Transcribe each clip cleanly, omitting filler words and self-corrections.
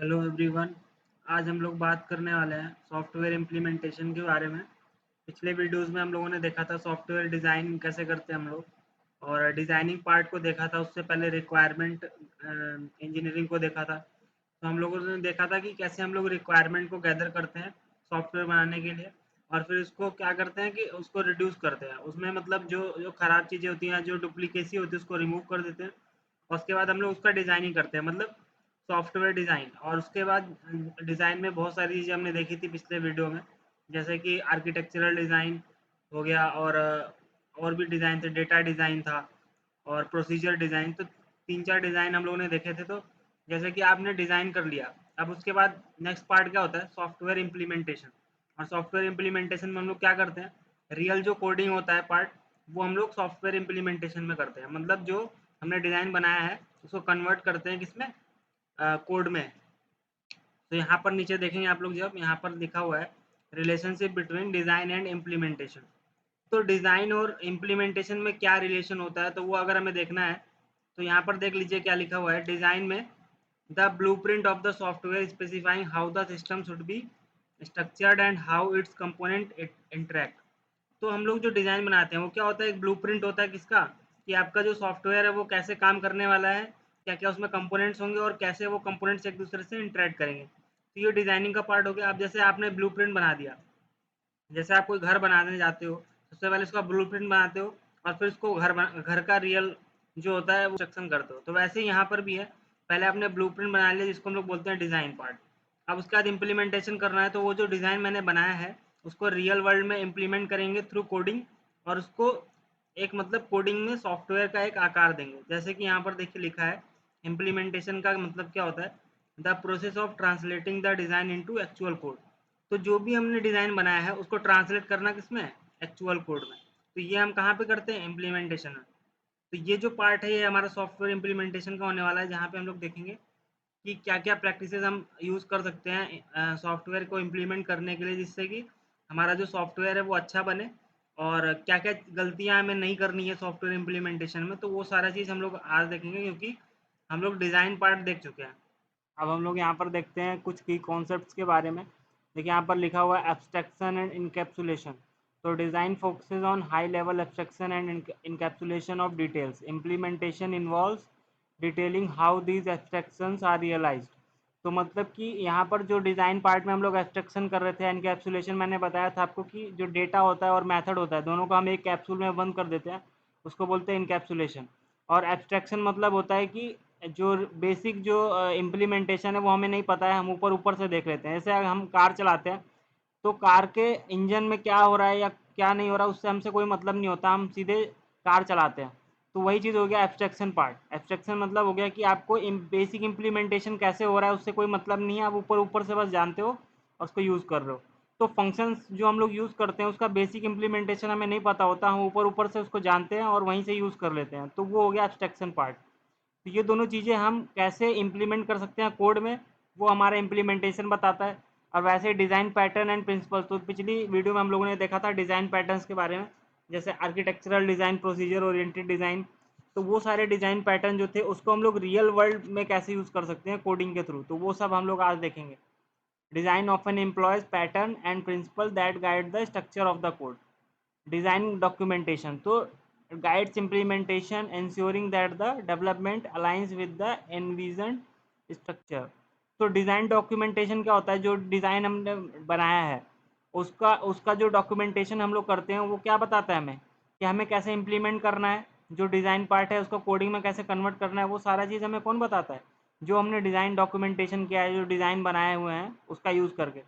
Hello everyone. आज हम लोग बात करने वाले हैं सॉफ्टवेयर इम्प्लीमेंटेशन के बारे में। पिछले वीडियोस में हम लोगों ने देखा था सॉफ्टवेयर डिज़ाइन कैसे करते हैं हम लोग, और डिज़ाइनिंग पार्ट को देखा था। उससे पहले रिक्वायरमेंट इंजीनियरिंग को देखा था। तो हम लोगों ने देखा था कि कैसे हम लोग रिक्वायरमेंट को गैदर करते हैं सॉफ्टवेयर बनाने के लिए, और फिर उसको क्या करते हैं कि उसको रिड्यूस करते हैं। उसमें मतलब जो जो ख़राब चीज़ें होती हैं, जो डुप्लीकेसी होती है, उसको रिमूव कर देते हैं। और उसके बाद हम लोग उसका डिज़ाइनिंग करते हैं, मतलब सॉफ्टवेयर डिज़ाइन। और उसके बाद डिज़ाइन में बहुत सारी चीज़ें हमने देखी थी पिछले वीडियो में, जैसे कि आर्किटेक्चरल डिज़ाइन हो गया, और भी डिज़ाइन थे, डेटा डिज़ाइन था, और प्रोसीजर डिज़ाइन। तो 3-4 डिज़ाइन हम लोगों ने देखे थे। तो जैसे कि आपने डिज़ाइन कर लिया, अब उसके बाद नेक्स्ट पार्ट क्या होता है, सॉफ्टवेयर इम्प्लीमेंटेशन। और सॉफ्टवेयर इम्प्लीमेंटेशन में हम लोग क्या करते हैं, रियल जो कोडिंग होता है पार्ट, वो हम लोग सॉफ्टवेयर इम्प्लीमेंटेशन में करते हैं। मतलब जो हमने डिज़ाइन बनाया है उसको कन्वर्ट करते हैं किसमें, कोड में। तो यहाँ पर नीचे देखेंगे आप लोग, जब यहाँ पर लिखा हुआ है relationship between design and implementation. तो डिज़ाइन और इम्प्लीमेंटेशन में क्या रिलेशन होता है, तो वो अगर हमें देखना है तो यहाँ पर देख लीजिए क्या लिखा हुआ है। डिज़ाइन में the blueprint of the software specifying how the system should be structured and how it's component interact. तो हम लोग जो डिज़ाइन बनाते हैं वो क्या होता है, एक ब्लूप्रिंट होता है किसका, कि आपका जो सॉफ्टवेयर है वो कैसे काम करने वाला है, क्या क्या उसमें कंपोनेंट्स होंगे और कैसे वो कंपोनेंट्स एक दूसरे से इंटरेक्ट करेंगे। तो ये डिज़ाइनिंग का पार्ट हो गया। अब जैसे आपने ब्लूप्रिंट बना दिया, जैसे आप कोई घर बनाने जाते हो, सबसे पहले उसका ब्लूप्रिंट बनाते हो, और फिर उसको घर का रियल जो होता है वो कंस्ट्रक्शन करते हो। तो वैसे ही यहाँ पर भी है, पहले आपने ब्लूप्रिंट बना लिया जिसको हम लोग बोलते हैं डिज़ाइन पार्ट। अब उसके बाद इम्प्लीमेंटेशन करना है, तो वो जो डिज़ाइन मैंने बनाया है उसको रियल वर्ल्ड में इम्प्लीमेंट करेंगे थ्रू कोडिंग, और उसको एक मतलब कोडिंग में सॉफ्टवेयर का एक आकार देंगे। जैसे कि यहाँ पर देखिए लिखा है, इम्प्लीमेंटेशन का मतलब क्या होता है, the process of translating the design into actual code. तो जो भी हमने डिज़ाइन बनाया है उसको ट्रांसलेट करना किसमें, एक्चुअल कोड में। तो ये हम कहाँ पे करते हैं, इम्प्लीमेंटेशन में। तो ये जो पार्ट है ये हमारा सॉफ्टवेयर इम्प्लीमेंटेशन का होने वाला है, जहाँ पे हम लोग देखेंगे कि क्या क्या प्रैक्टिसेस हम यूज़ कर सकते हैं सॉफ्टवेयर को इम्प्लीमेंट करने के लिए, जिससे कि हमारा जो सॉफ्टवेयर है वो अच्छा बने, और क्या क्या गलतियाँ हमें नहीं करनी है सॉफ्टवेयर इम्प्लीमेंटेशन में। तो वो सारा चीज़ हम लोग आज देखेंगे, क्योंकि हम लोग डिज़ाइन पार्ट देख चुके हैं। अब हम लोग यहाँ पर देखते हैं कुछ की कॉन्सेप्ट्स के बारे में। देखिए यहाँ पर लिखा हुआ है एब्स्ट्रैक्शन एंड इनकैप्सुलेशन। तो design focuses on high level abstraction and encapsulation of details. Implementation involves detailing how these abstractions are realised. तो मतलब कि यहाँ पर जो डिज़ाइन पार्ट में हम लोग एब्स्ट्रैक्शन कर रहे थे, एनकैप्सुलेशन मैंने बताया था आपको कि जो डेटा होता है और मेथड होता है दोनों को हम एक कैप्सूल में बंद कर देते हैं, उसको बोलते हैं इनकैप्सुलेशन। और एब्स्ट्रैक्शन मतलब होता है कि जो बेसिक जो इम्प्लीमेंटेशन है वो हमें नहीं पता है, हम ऊपर ऊपर से देख लेते हैं। जैसे हम कार चलाते हैं, तो कार के इंजन में क्या हो रहा है या क्या नहीं हो रहा उससे हमसे कोई मतलब नहीं होता, हम सीधे कार चलाते हैं। तो वही चीज़ हो गया एब्स्ट्रैक्शन पार्ट। एब्स्ट्रैक्शन मतलब हो गया कि आपको बेसिक इम्प्लीमेंटेशन कैसे हो रहा है उससे कोई मतलब नहीं है, आप ऊपर ऊपर से बस जानते हो और उसको यूज़ कर रहे हो। तो फंक्शंस जो हम लोग यूज़ करते हैं उसका बेसिक इम्प्लीमेंटेशन हमें नहीं पता होता, हम ऊपर ऊपर से उसको जानते हैं और वहीं से यूज़ कर लेते हैं, तो वो हो गया एब्स्ट्रैक्शन पार्ट। तो ये दोनों चीज़ें हम कैसे इम्प्लीमेंट कर सकते हैं कोड में, वो हमारा इम्प्लीमेंटेशन बताता है। और वैसे डिज़ाइन पैटर्न एंड प्रिंसिपल्स, तो पिछली वीडियो में हम लोगों ने देखा था डिज़ाइन पैटर्न्स के बारे में, जैसे architectural design, procedure oriented design. तो वो सारे डिज़ाइन पैटर्न जो थे उसको हम लोग रियल वर्ल्ड में कैसे यूज़ कर सकते हैं कोडिंग के थ्रू, तो वो सब हम लोग आज देखेंगे। Design often employees pattern and principal that guide the structure of the code. Design documentation तो guides implementation ensuring that the development aligns with the envisioned structure। तो डिज़ाइन डॉक्यूमेंटेशन क्या होता है, जो डिज़ाइन हमने बनाया है उसका उसका जो डॉक्यूमेंटेशन हम लोग करते हैं वो क्या बताता है हमें कि हमें कैसे इम्प्लीमेंट करना है, जो डिज़ाइन पार्ट है उसको कोडिंग में कैसे कन्वर्ट करना है, वो सारा चीज़ हमें कौन बताता है, जो हमने डिज़ाइन डॉक्यूमेंटेशन किया है, जो डिज़ाइन बनाए हुए हैं उसका यूज़ करके।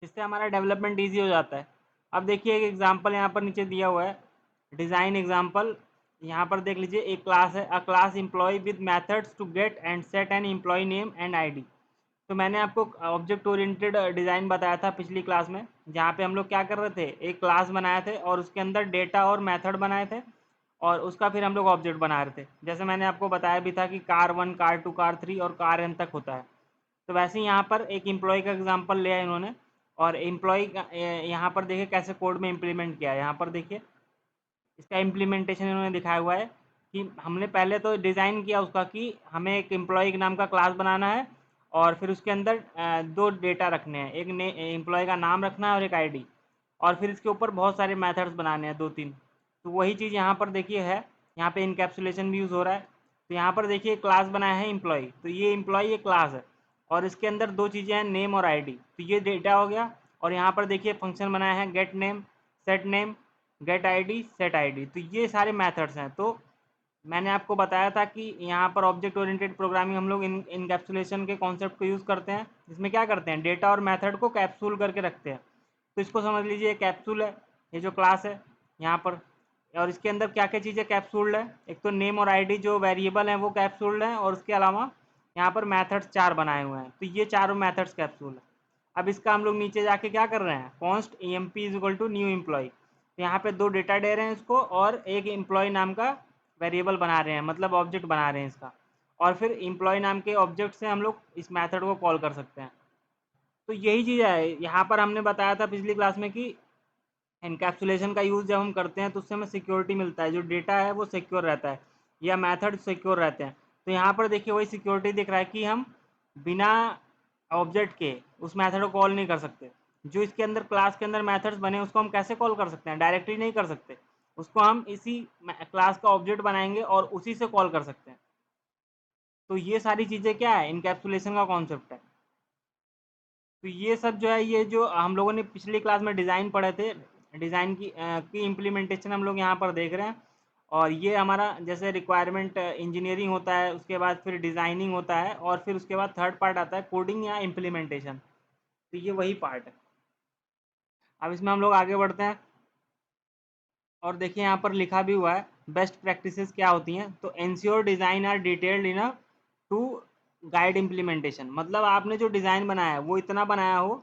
इससे हमारा डेवलपमेंट ईजी हो जाता है। अब देखिए एक एग्जांपल यहाँ पर नीचे दिया हुआ है, डिज़ाइन एग्जांपल। यहाँ पर देख लीजिए एक क्लास है, a class employee with methods to get and set an employee name and ID. तो मैंने आपको ऑब्जेक्ट ओरिएंटेड डिज़ाइन बताया था पिछली क्लास में, जहाँ पे हम लोग क्या कर रहे थे, एक क्लास बनाए थे और उसके अंदर डेटा और मेथड बनाए थे, और उसका फिर हम लोग ऑब्जेक्ट बना रहे थे। जैसे मैंने आपको बताया भी था कि कार 1, कार 2, कार 3 और कार एन तक होता है। तो वैसे ही यहाँ पर एक एम्प्लॉय का एग्जांपल लिया है इन्होंने, और एम्प्लॉय का यहाँ पर देखिए कैसे कोड में इम्प्लीमेंट किया है। यहाँ पर देखिए इसका इम्प्लीमेंटेशन इन्होंने दिखाया हुआ है कि हमने पहले तो डिज़ाइन किया उसका कि हमें एक एम्प्लॉय के नाम का क्लास बनाना है, और फिर उसके अंदर दो डेटा रखने हैं, एक एम्प्लॉय का नाम रखना है और एक आईडी, और फिर इसके ऊपर बहुत सारे मेथड्स बनाने हैं, 2-3। तो वही चीज़ यहाँ पर देखिए है, यहाँ पे इनकैप्सुलेशन भी यूज़ हो रहा है। तो यहाँ पर देखिए क्लास बनाया है एम्प्लॉय, तो ये एम्प्लॉय ये क्लास है और इसके अंदर दो चीज़ें हैं, नेम और आईडी। तो ये डेटा हो गया। और यहाँ पर देखिए फंक्शन बनाया है get name, get ID, set ID. तो ये सारे मेथड्स हैं। तो मैंने आपको बताया था कि यहाँ पर ऑब्जेक्ट ओरिएंटेड प्रोग्रामिंग हम लोग इनकैप्सुलेशन के कॉन्सेप्ट को यूज़ करते हैं, जिसमें क्या करते हैं, डेटा और मेथड को कैप्सूल करके रखते हैं। तो इसको समझ लीजिए कैप्सूल है, ये जो क्लास है यहाँ पर, और इसके अंदर क्या क्या चीज़ें कैप्सूल्ड है, एक तो नेम और आईडी जो वेरिएबल हैं वो कैप्सूल्ड हैं, और उसके अलावा यहाँ पर मेथड्स 4 बनाए हुए हैं। तो ये चारों मेथड्स कैप्सूल है। अब इसका हम लोग नीचे जाके क्या कर रहे हैं, const emp is equal to new employee. तो यहाँ पे दो डेटा दे रहे हैं इसको, और एक एम्प्लॉय नाम का वेरिएबल बना रहे हैं, मतलब ऑब्जेक्ट बना रहे हैं इसका। और फिर एम्प्लॉय नाम के ऑब्जेक्ट से हम लोग इस मेथड को कॉल कर सकते हैं। तो यही चीज़ है, यहाँ पर हमने बताया था पिछली क्लास में कि एनकैप्सुलेशन का यूज़ जब हम करते हैं तो उससे हमें सिक्योरिटी मिलता है, जो डेटा है वो सिक्योर रहता है या मेथड सिक्योर रहते हैं। तो यहाँ पर देखिए वही सिक्योरिटी दिख रहा है कि हम बिना ऑब्जेक्ट के उस मेथड को कॉल नहीं कर सकते। जो इसके अंदर क्लास के अंदर मेथड्स बने उसको हम कैसे कॉल कर सकते हैं, डायरेक्टली नहीं कर सकते, उसको हम इसी क्लास का ऑब्जेक्ट बनाएंगे और उसी से कॉल कर सकते हैं। तो ये सारी चीज़ें क्या है, इनकैप्सुलेशन का कॉन्सेप्ट है। तो ये सब जो है, ये जो हम लोगों ने पिछली क्लास में डिज़ाइन पढ़े थे, डिज़ाइन की इम्प्लीमेंटेशन हम लोग यहाँ पर देख रहे हैं। और ये हमारा जैसे रिक्वायरमेंट इंजीनियरिंग होता है, उसके बाद फिर डिज़ाइनिंग होता है, और फिर उसके बाद थर्ड पार्ट आता है कोडिंग या इम्प्लीमेंटेशन। तो ये वही पार्ट है। अब इसमें हम लोग आगे बढ़ते हैं और देखिए यहाँ पर लिखा भी हुआ है बेस्ट प्रैक्टिसेस क्या होती हैं। तो ensure design are detailed enough to guide implementation, मतलब आपने जो डिज़ाइन बनाया है वो इतना बनाया हो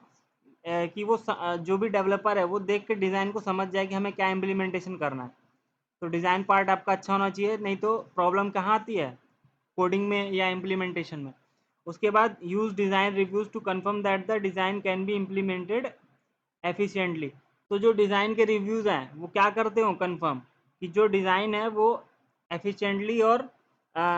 कि वो जो भी डेवलपर है वो देख के डिज़ाइन को समझ जाए कि हमें क्या इम्प्लीमेंटेशन करना है। तो डिज़ाइन पार्ट आपका अच्छा होना चाहिए, नहीं तो प्रॉब्लम कहाँ आती है, कोडिंग में या इम्प्लीमेंटेशन में। उसके बाद use design reviews to confirm that the design can be implemented efficiently. तो जो डिज़ाइन के रिव्यूज़ हैं वो क्या करते हो, कंफर्म कि जो डिज़ाइन है वो एफिशिएंटली और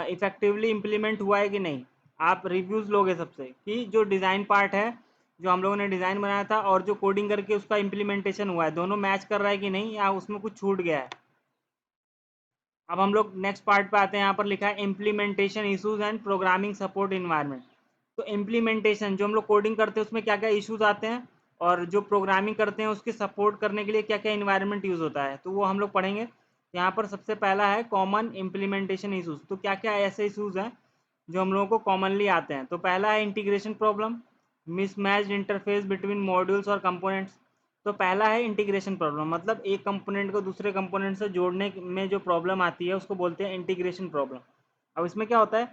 इफ़ेक्टिवली इम्प्लीमेंट हुआ है कि नहीं। आप रिव्यूज़ लोगे सबसे कि जो डिज़ाइन पार्ट है, जो हम लोगों ने डिज़ाइन बनाया था, और जो कोडिंग करके उसका इम्प्लीमेंटेशन हुआ है, दोनों मैच कर रहा है कि नहीं, या उसमें कुछ छूट गया है। अब हम लोग नेक्स्ट पार्ट पे आते हैं। यहाँ पर लिखा है implementation issues and programming support environment. तो इम्प्लीमेंटेशन जो हम लोग कोडिंग करते हैं उसमें क्या क्या इश्यूज आते हैं, और जो प्रोग्रामिंग करते हैं उसके सपोर्ट करने के लिए क्या क्या इन्वायरमेंट यूज़ होता है, तो वो हम लोग पढ़ेंगे। यहाँ पर सबसे पहला है कॉमन इम्प्लीमेंटेशन इशूज़। तो क्या क्या ऐसे इशूज़ हैं जो हम लोगों को कॉमनली आते हैं। तो पहला है integration problem, mismatched interface between modules और कंपोनेंट्स। तो पहला है इंटीग्रेशन प्रॉब्लम, मतलब एक कंपोनेंट को दूसरे कंपोनेंट से जोड़ने में जो प्रॉब्लम आती है उसको बोलते हैं इंटीग्रेशन प्रॉब्लम। अब इसमें क्या होता है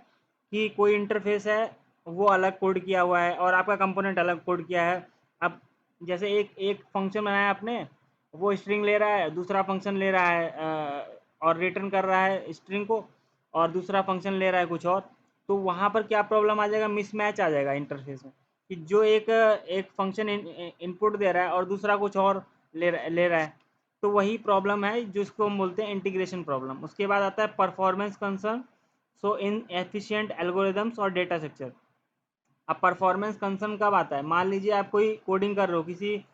कि कोई इंटरफेस है वो अलग कोड किया हुआ है और आपका कंपोनेंट अलग कोड किया है। अब जैसे एक एक फंक्शन बनाया आपने, वो स्ट्रिंग ले रहा है, दूसरा फंक्शन ले रहा है और रिटर्न कर रहा है स्ट्रिंग को, और दूसरा फंक्शन ले रहा है कुछ और। तो वहाँ पर क्या प्रॉब्लम आ जाएगा, मिसमैच आ जाएगा इंटरफेस में, कि जो एक एक फंक्शन इनपुट दे रहा है और दूसरा कुछ और ले रहा है। तो वही प्रॉब्लम है जिसको हम बोलते हैं इंटीग्रेशन प्रॉब्लम। उसके बाद आता है परफॉर्मेंस कंसर्न, सो इन एफिशिएंट एल्गोरिदम्स और डेटा स्ट्रक्चर। अब परफॉर्मेंस कंसर्न कब आता है, मान लीजिए आप कोई कोडिंग कर रहे हो किसी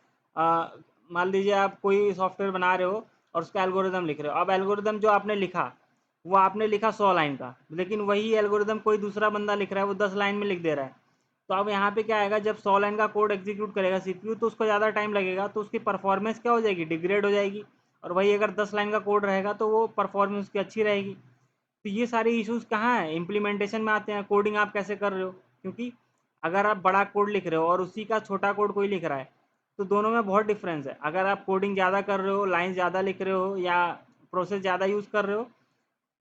मान लीजिए आप कोई सॉफ्टवेयर बना रहे हो और उसका एल्गोरिदम लिख रहे हो। अब एल्गोरिदम जो आपने लिखा वो आपने लिखा 100 लाइन का, लेकिन वही एल्गोरिदम कोई दूसरा बंदा लिख रहा है वो 10 लाइन में लिख दे रहा है। तो अब यहाँ पे क्या आएगा, जब 100 लाइन का कोड एग्जीक्यूट करेगा सीपीयू तो उसको ज़्यादा टाइम लगेगा, तो उसकी परफॉर्मेंस क्या हो जाएगी, डिग्रेड हो जाएगी। और वही अगर 10 लाइन का कोड रहेगा तो वो परफॉर्मेंस उसकी अच्छी रहेगी। तो ये सारे इश्यूज कहाँ हैं, इम्प्लीमेंटेशन में आते हैं। कोडिंग आप कैसे कर रहे हो, क्योंकि अगर आप बड़ा कोड लिख रहे हो और उसी का छोटा कोड कोई लिख रहा है तो दोनों में बहुत डिफरेंस है। अगर आप कोडिंग ज़्यादा कर रहे हो, लाइन ज़्यादा लिख रहे हो, या प्रोसेस ज़्यादा यूज़ कर रहे हो,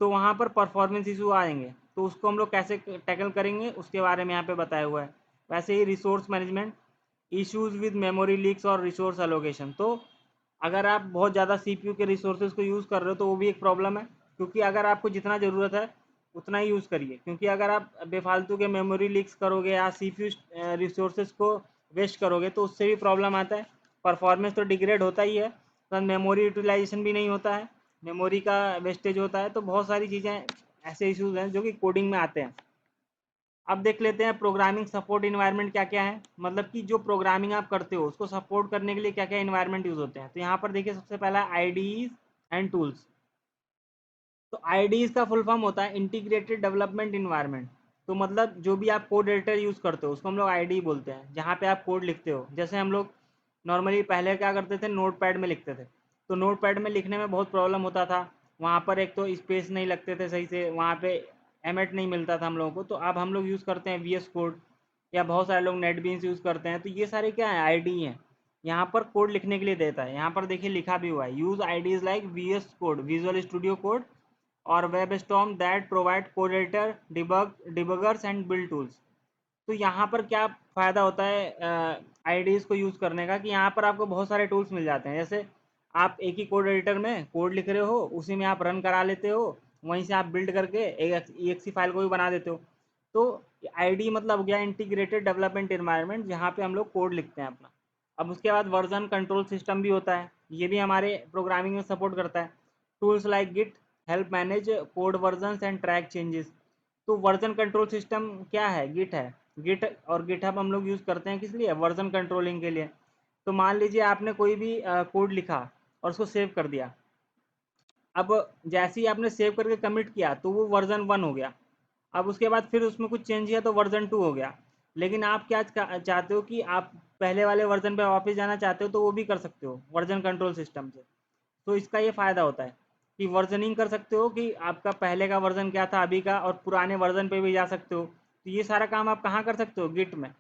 तो वहाँ पर परफॉर्मेंस इशू आएंगे। तो उसको हम लोग कैसे टैकल करेंगे उसके बारे में यहाँ पे बताया हुआ है। वैसे ही resource management, issues with memory leaks और रिसोर्स एलोकेशन। तो अगर आप बहुत ज़्यादा सीपीयू के रिसोर्सेज को यूज़ कर रहे हो तो वो भी एक प्रॉब्लम है, क्योंकि अगर आपको जितना ज़रूरत है उतना ही यूज़ करिए, क्योंकि अगर आप बेफालतू के मेमोरी लीक्स करोगे या सीपीयू रिसोर्सेज को वेस्ट करोगे तो उससे भी प्रॉब्लम आता है। परफॉर्मेंस तो डिग्रेड होता ही है, पर मेमोरी यूटिलाइजेशन भी नहीं होता है, मेमोरी का वेस्टेज होता है। तो बहुत सारी चीज़ें ऐसे इश्यूज हैं जो कि कोडिंग में आते हैं। अब देख लेते हैं प्रोग्रामिंग सपोर्ट इन्वायरमेंट क्या क्या है, मतलब कि जो प्रोग्रामिंग आप करते हो उसको सपोर्ट करने के लिए क्या क्या इन्वायरमेंट यूज होते हैं। तो यहाँ पर देखिए सबसे पहला आईडीज एंड टूल्स। तो आईडीज का फुल फॉर्म होता है इंटीग्रेटेड डेवलपमेंट इन्वायरमेंट। तो मतलब जो भी आप कोड एडिटर यूज करते हो उसको हम लोग आईडी बोलते हैं, जहाँ पे आप कोड लिखते हो। जैसे हम लोग नॉर्मली पहले क्या करते थे, नोट पैड में लिखते थे। तो नोट पैड में लिखने में बहुत प्रॉब्लम होता था, वहाँ पर एक तो स्पेस नहीं लगते थे सही से, वहाँ पे एमेट नहीं मिलता था हम लोगों को। तो अब हम लोग यूज़ करते हैं वीएस कोड, या बहुत सारे लोग नेट बीन्स यूज़ करते हैं। तो ये सारे क्या है, आईडी हैं, यहाँ पर कोड लिखने के लिए देता है। यहाँ पर देखिए लिखा भी हुआ है, use IDEs like VS code, Visual Studio Code और WebStorm that provide code editor, debuggers and build tools. तो यहाँ पर क्या फ़ायदा होता है आईडीज़ को यूज़ करने का, कि यहाँ पर आपको बहुत सारे टूल्स मिल जाते हैं। जैसे आप एक ही कोड एडिटर में कोड लिख रहे हो, उसी में आप रन करा लेते हो, वहीं से आप बिल्ड करके एक EXE फाइल को भी बना देते हो। तो आईडी मतलब हो गया इंटीग्रेटेड डेवलपमेंट इन्वायरमेंट, जहाँ पे हम लोग कोड लिखते हैं अपना। अब उसके बाद वर्जन कंट्रोल सिस्टम भी होता है, ये भी हमारे प्रोग्रामिंग में सपोर्ट करता है। Tools like Git help manage code versions and track changes. तो वर्जन कंट्रोल सिस्टम क्या है, गिट है। गिट और गिटहब हम लोग यूज़ करते हैं किस लिए, वर्जन कंट्रोलिंग के लिए। तो मान लीजिए आपने कोई भी कोड लिखा और उसको सेव कर दिया। अब जैसे ही आपने सेव करके कमिट किया तो वो वर्जन 1 हो गया। अब उसके बाद फिर उसमें कुछ चेंज किया तो वर्जन 2 हो गया। लेकिन आप क्या चाहते हो कि आप पहले वाले वर्जन पे वापस जाना चाहते हो, तो वो भी कर सकते हो वर्जन कंट्रोल सिस्टम से। तो इसका ये फ़ायदा होता है कि वर्जनिंग कर सकते हो, कि आपका पहले का वर्जन क्या था अभी का, और पुराने वर्जन पे भी जा सकते हो। तो ये सारा काम आप कहाँ कर सकते हो, गिट में।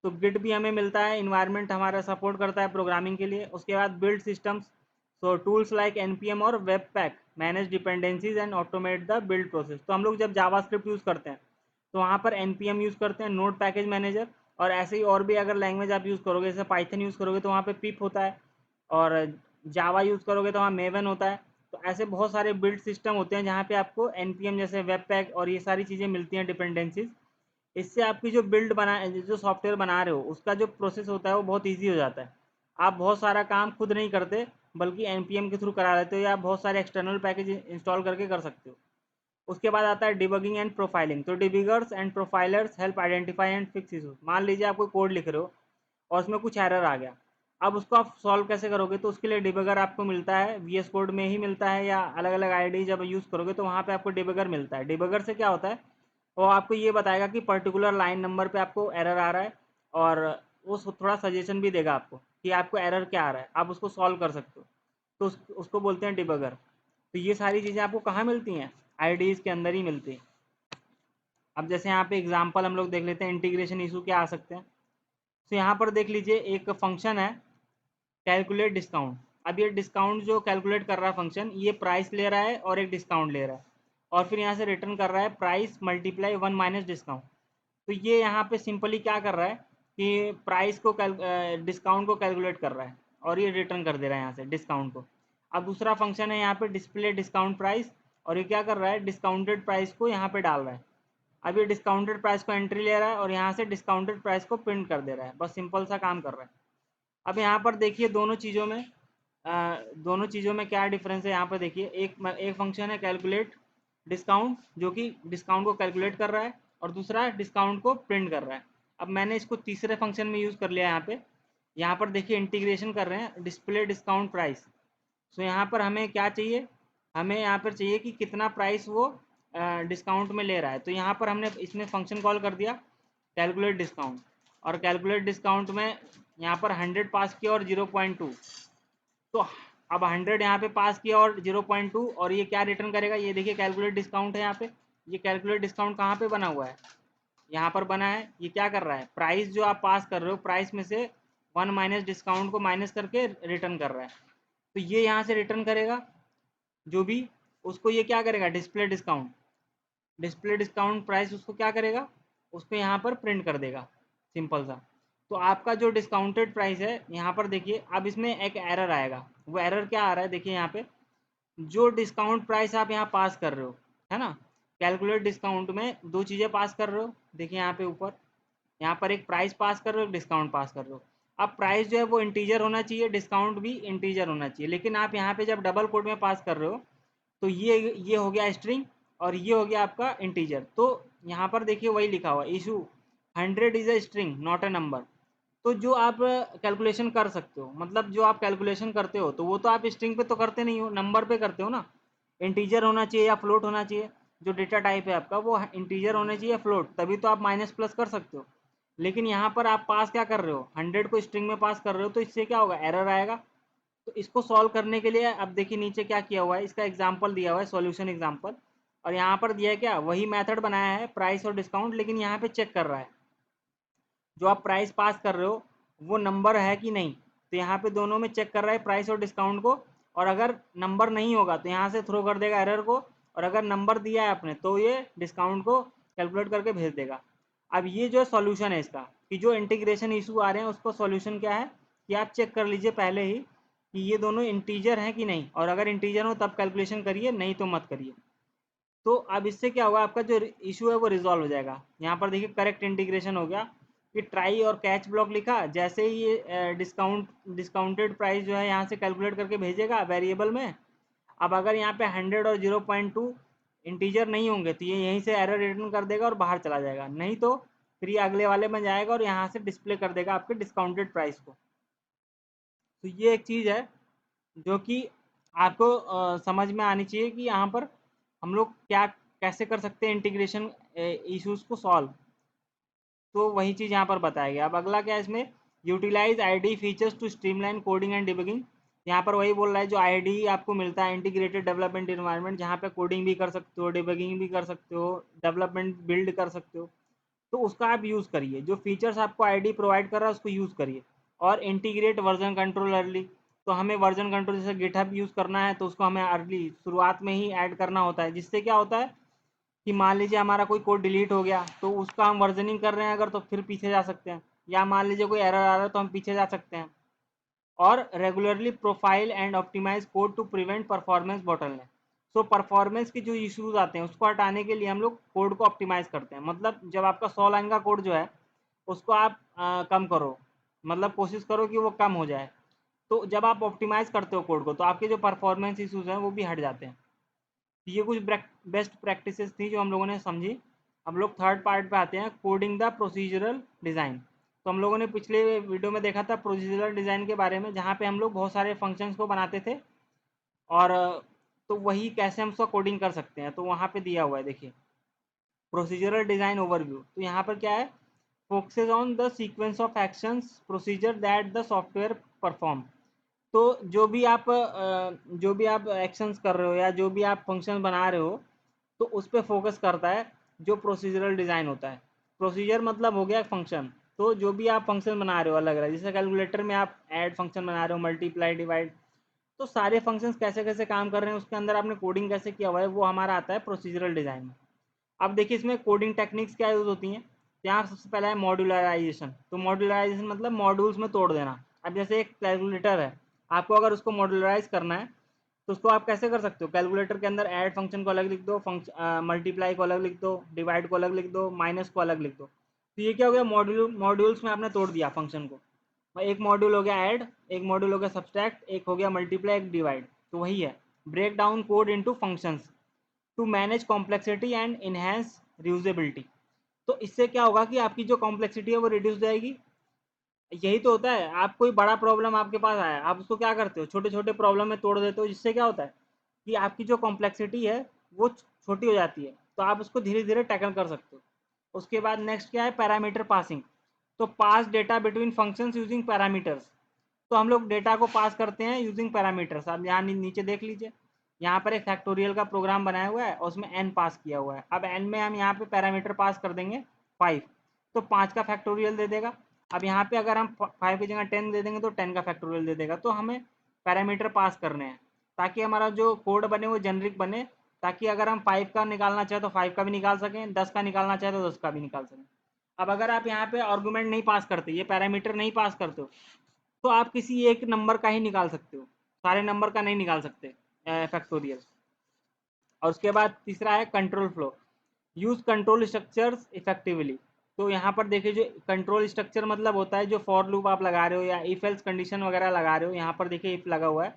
तो गिट भी हमें मिलता है, इन्वायरमेंट हमारा सपोर्ट करता है प्रोग्रामिंग के लिए। उसके बाद बिल्ड सिस्टम्स, सो टूल्स लाइक npm और web pack manage dependencies and automate the build process. तो हम लोग जब जावास्क्रिप्ट यूज़ करते हैं तो वहाँ पर npm यूज़ करते हैं, नोड पैकेज मैनेजर। और ऐसे ही और भी अगर लैंग्वेज आप यूज़ करोगे, जैसे पाइथन यूज़ करोगे तो वहाँ पे पिप होता है, और जावा यूज़ करोगे तो वहाँ मेवन होता है। तो ऐसे बहुत सारे बिल्ड सिस्टम होते हैं जहाँ पे आपको npm जैसे वेब पैक और ये सारी चीज़ें मिलती हैं, डिपेंडेंसीज। इससे आपकी जो बिल्ड बना जो सॉफ्टवेयर बना रहे हो उसका जो प्रोसेस होता है वो बहुत ईजी हो जाता है। आप बहुत सारा काम खुद नहीं करते, बल्कि npm के थ्रू करा लेते हो, या बहुत सारे एक्सटर्नल पैकेज इंस्टॉल करके कर सकते हो। उसके बाद आता है डिबगिंग एंड प्रोफाइलिंग। तो debuggers and profilers help identify and fix issues. मान लीजिए आप कोई कोड लिख रहे हो और उसमें कुछ एरर आ गया, अब उसको आप सॉल्व कैसे करोगे। तो उसके लिए डिबगर आपको मिलता है, वीएस कोड में ही मिलता है, या अलग अलग आईडी जब यूज़ करोगे तो वहाँ पे आपको डिबगर मिलता है। डिबगर से क्या होता है, वो आपको ये बताएगा कि पर्टिकुलर लाइन नंबर पे आपको एरर आ रहा है, और वो थोड़ा सजेशन भी देगा आपको कि आपको एरर क्या आ रहा है, आप उसको सॉल्व कर सकते हो। तो उसको बोलते हैं डिबगर। तो ये सारी चीज़ें आपको कहाँ मिलती हैं, आईडीज़ के अंदर ही मिलती हैं। अब जैसे यहाँ पे एग्जांपल हम लोग देख लेते हैं, इंटीग्रेशन इशू क्या आ सकते हैं। तो यहाँ पर देख लीजिए एक फंक्शन है कैलकुलेट डिस्काउंट। अब ये डिस्काउंट जो कैलकुलेट कर रहा है फंक्शन, ये प्राइस ले रहा है और एक डिस्काउंट ले रहा है, और फिर यहाँ से रिटर्न कर रहा है प्राइस मल्टीप्लाई 1 माइनस डिस्काउंट। तो ये यहाँ पे सिंपली क्या कर रहा है कि प्राइस को डिस्काउंट को कैलकुलेट कर रहा है, और ये रिटर्न कर दे रहा है यहाँ से डिस्काउंट को। अब दूसरा फंक्शन है यहाँ पे डिस्प्ले डिस्काउंट प्राइस, और ये क्या कर रहा है, डिस्काउंटेड प्राइस को यहाँ पे डाल रहा है। अब ये डिस्काउंटेड प्राइस को एंट्री ले रहा है और यहाँ से डिस्काउंटेड प्राइस को प्रिंट कर दे रहा है, बस सिंपल सा काम कर रहा है। अब यहाँ पर देखिए दोनों चीज़ों में क्या डिफरेंस है। यहाँ पर देखिए एक फंक्शन है कैलकुलेट डिस्काउंट, जो कि डिस्काउंट को कैलकुलेट कर रहा है, और दूसरा डिस्काउंट को प्रिंट कर रहा है। अब मैंने इसको तीसरे फंक्शन में यूज़ कर लिया यहाँ पर देखिए इंटीग्रेशन कर रहे हैं डिस्प्ले डिस्काउंट प्राइस। सो यहाँ पर हमें क्या चाहिए, हमें यहाँ पर चाहिए कि कितना प्राइस वो डिस्काउंट में ले रहा है। तो यहाँ पर हमने इसमें फंक्शन कॉल कर दिया कैलकुलेट डिस्काउंट, और कैलकुलेट डिस्काउंट में यहाँ पर 100 पास किया और 0.2। तो अब 100 यहाँ पे पास किया और 0.2, और ये क्या रिटर्न करेगा, ये देखिए कैलकुलेट डिस्काउंट है यहाँ पे। ये कैलकुलेट डिस्काउंट कहाँ पे बना हुआ है, यहाँ पर बना है। ये क्या कर रहा है, प्राइस जो आप पास कर रहे हो, प्राइस में से 1 माइनस डिस्काउंट को माइनस करके रिटर्न कर रहा है। तो ये यहाँ से रिटर्न करेगा जो भी, उसको ये क्या करेगा, डिस्प्ले डिस्काउंट प्राइस उसको क्या करेगा, उसको यहाँ पर प्रिंट कर देगा, सिंपल सा। तो आपका जो डिस्काउंटेड प्राइस है यहाँ पर देखिए, अब इसमें एक एरर आएगा। वो एरर क्या आ रहा है, देखिए यहाँ पे जो डिस्काउंट प्राइस आप यहाँ पास कर रहे हो, है ना, कैलकुलेट डिस्काउंट में दो चीज़ें पास कर रहे हो। देखिए यहाँ पे ऊपर, यहाँ पर एक प्राइस पास कर रहे हो, एक डिस्काउंट पास कर रहे हो। अब प्राइस जो है वो इंटीजर होना चाहिए, डिस्काउंट भी इंटीजर होना चाहिए, लेकिन आप यहाँ पे जब डबल कोड में पास कर रहे हो तो ये हो गया स्ट्रिंग, और ये हो गया आपका इंटीजर। तो यहाँ पर देखिए वही लिखा हुआ issue 100 is a string not a number. तो जो आप कैलकुलेशन कर सकते हो, मतलब जो आप कैलकुलेशन करते हो तो वो तो आप स्ट्रिंग पे तो करते नहीं हो, नंबर पे करते हो ना। इंटीजर होना चाहिए या फ्लोट होना चाहिए, जो डेटा टाइप है आपका वो इंटीजर होना चाहिए या फ्लोट, तभी तो आप माइनस प्लस कर सकते हो। लेकिन यहाँ पर आप पास क्या कर रहे हो, 100 को स्ट्रिंग में पास कर रहे हो, तो इससे क्या होगा, एरर आएगा। तो इसको सॉल्व करने के लिए अब देखिए नीचे क्या किया हुआ है, इसका एग्जाम्पल दिया हुआ है, सॉल्यूशन एग्जाम्पल। और यहाँ पर दिया है क्या, वही मेथड बनाया है प्राइस और डिस्काउंट, लेकिन यहाँ पे चेक कर रहा है जो आप प्राइस पास कर रहे हो वो नंबर है कि नहीं। तो यहाँ पे दोनों में चेक कर रहा है प्राइस और डिस्काउंट को, और अगर नंबर नहीं होगा तो यहाँ से थ्रो कर देगा एरर को, और अगर नंबर दिया है आपने तो ये डिस्काउंट को कैलकुलेट करके भेज देगा। अब ये जो सॉल्यूशन है इसका, कि जो इंटीग्रेशन इशू आ रहे हैं उसका सॉल्यूशन क्या है, कि आप चेक कर लीजिए पहले ही कि ये दोनों इंटीजर हैं कि नहीं, और अगर इंटीजर हो तब कैलकुलेशन करिए, नहीं तो मत करिए। तो अब इससे क्या होगा, आपका जो इशू है वो रिजॉल्व हो जाएगा। यहाँ पर देखिए करेक्ट इंटीग्रेशन हो गया, कि ट्राई और कैच ब्लॉक लिखा, जैसे ही ये डिस्काउंटेड प्राइस जो है यहाँ से कैलकुलेट करके भेजेगा वेरिएबल में। अब अगर यहाँ पे 100 और 0.2 इंटीजर नहीं होंगे तो ये यहीं से एरर रिटर्न कर देगा और बाहर चला जाएगा, नहीं तो फिर ये अगले वाले में जाएगा और यहाँ से डिस्प्ले कर देगा आपके डिस्काउंटेड प्राइस को। तो ये एक चीज़ है जो कि आपको समझ में आनी चाहिए कि यहाँ पर हम लोग क्या कैसे कर सकते हैं इंटीग्रेशन इश्यूज को सॉल्व। तो वही चीज़ यहाँ पर बताया गया। अब अगला क्या है इसमें, utilise ID features to streamline coding and debugging. यहाँ पर वही बोल रहा है जो आईडी आपको मिलता है इंटीग्रेटेड डेवलपमेंट इन्वायरमेंट, जहाँ पे कोडिंग भी कर सकते हो, डिबगिंग भी कर सकते हो, डेवलपमेंट बिल्ड कर सकते हो, तो उसका आप यूज़ करिए। जो फीचर्स आपको आईडी प्रोवाइड कर रहा है उसको यूज़ करिए। और इंटीग्रेट वर्जन कंट्रोल अर्ली, तो हमें वर्जन कंट्रोल जैसे गिटहब यूज़ करना है तो उसको हमें अर्ली शुरुआत में ही ऐड करना होता है, जिससे क्या होता है कि मान लीजिए हमारा कोई कोड डिलीट हो गया तो उसका हम वर्जनिंग कर रहे हैं अगर, तो फिर पीछे जा सकते हैं, या मान लीजिए कोई एरर आ रहा है तो हम पीछे जा सकते हैं। और regularly profile and optimise code to prevent performance bottleneck. So performance के जो इश्यूज आते हैं उसको हटाने के लिए हम लोग कोड को ऑप्टिमाइज करते हैं, मतलब जब आपका 100 लाइन का कोड जो है उसको आप कम करो, मतलब कोशिश करो कि वो कम हो जाए। तो जब आप ऑप्टिमाइज करते हो कोड को तो आपके जो परफॉर्मेंस इश्यूज हैं वो भी हट जाते हैं। ये कुछ बेस्ट प्रैक्टिसेस थी जो हम लोगों ने समझी। हम लोग थर्ड पार्ट पे आते हैं, कोडिंग द प्रोसीजरल डिज़ाइन। तो हम लोगों ने पिछले वीडियो में देखा था प्रोसीजरल डिज़ाइन के बारे में, जहाँ पे हम लोग बहुत सारे फंक्शंस को बनाते थे, और तो वही कैसे हम उसका कोडिंग कर सकते हैं, तो वहाँ पे दिया हुआ है देखिए प्रोसीजरल डिज़ाइन ओवरव्यू। तो यहाँ पर क्या है, focuses on the sequence of actions procedure that the software perform. तो जो भी आप एक्शंस कर रहे हो या जो भी आप फंक्शन बना रहे हो तो उस पर फोकस करता है जो प्रोसीजरल डिज़ाइन होता है। प्रोसीजर मतलब हो गया फंक्शन, तो जो भी आप फंक्शन बना रहे हो अलग अलग, जैसे कैलकुलेटर में आप ऐड फंक्शन बना रहे हो, मल्टीप्लाई डिवाइड, तो सारे फंक्शंस कैसे कैसे काम कर रहे हैं उसके अंदर आपने कोडिंग कैसे किया हुआ है वो हमारा आता है प्रोसीजरल डिज़ाइन में। अब देखिए इसमें कोडिंग टेक्निक्स क्या यूज़ होती हैं। तो यहाँ सबसे पहला है मॉड्यूलराइजेशन। तो मॉड्यूलराइजेशन मतलब मॉड्यूल्स में तोड़ देना। अब जैसे एक कैलकुलेटर है, आपको अगर उसको मॉड्यूलराइज करना है तो उसको आप कैसे कर सकते हो, कैलकुलेटर के अंदर ऐड फंक्शन को अलग लिख दो, मल्टीप्लाई को अलग लिख दो, डिवाइड को अलग लिख दो, माइनस को अलग लिख दो। तो ये क्या हो गया, मॉड्यूल्स में आपने तोड़ दिया फंक्शन को। एक मॉड्यूल हो गया ऐड, एक मॉड्यूल हो गया सब्सट्रैक्ट, एक हो गया मल्टीप्लाई, एक डिवाइड। तो वही है break down code into functions to manage complexity and enhance reusability. तो इससे क्या होगा कि आपकी जो कॉम्प्लेक्सिटी है वो रिड्यूस जाएगी। यही तो होता है, आप कोई बड़ा प्रॉब्लम आपके पास आया, आप उसको क्या करते हो, छोटे छोटे प्रॉब्लम में तोड़ देते हो, जिससे क्या होता है कि आपकी जो कॉम्प्लेक्सिटी है वो छोटी हो जाती है, तो आप उसको धीरे धीरे टैकल कर सकते हो। उसके बाद नेक्स्ट क्या है, पैरामीटर पासिंग। तो pass data between functions using parameters. तो हम लोग डेटा को पास करते हैं यूजिंग पैरामीटर्स। आप यहाँ नीचे देख लीजिए, यहाँ पर एक फैक्टोरियल का प्रोग्राम बनाया हुआ है और उसमें n पास किया हुआ है। अब n में हम यहाँ पे पैरामीटर पास कर देंगे 5, तो 5 का फैक्टोरियल दे देगा। अब यहाँ पे अगर हम 5 की जगह 10 दे देंगे तो 10 का फैक्टोरियल दे देगा। तो हमें पैरामीटर पास करने हैं ताकि हमारा जो कोड बने वो जेनरिक बने, ताकि अगर हम 5 का निकालना चाहे तो 5 का भी निकाल सकें, 10 का निकालना चाहे तो 10 का भी निकाल सकें। अब अगर आप यहाँ पे आर्गूमेंट नहीं पास करते, ये पैरामीटर नहीं पास करते हो, तो आप किसी एक नंबर का ही निकाल सकते हो, सारे नंबर का नहीं निकाल सकते फैक्टोरियल। और उसके बाद तीसरा है control flow, use control structures effectively. तो यहाँ पर देखिए जो कंट्रोल स्ट्रक्चर मतलब होता है जो फॉर लूप आप लगा रहे हो या इफ एल्स कंडीशन वगैरह लगा रहे हो, यहाँ पर देखिए इफ लगा हुआ है,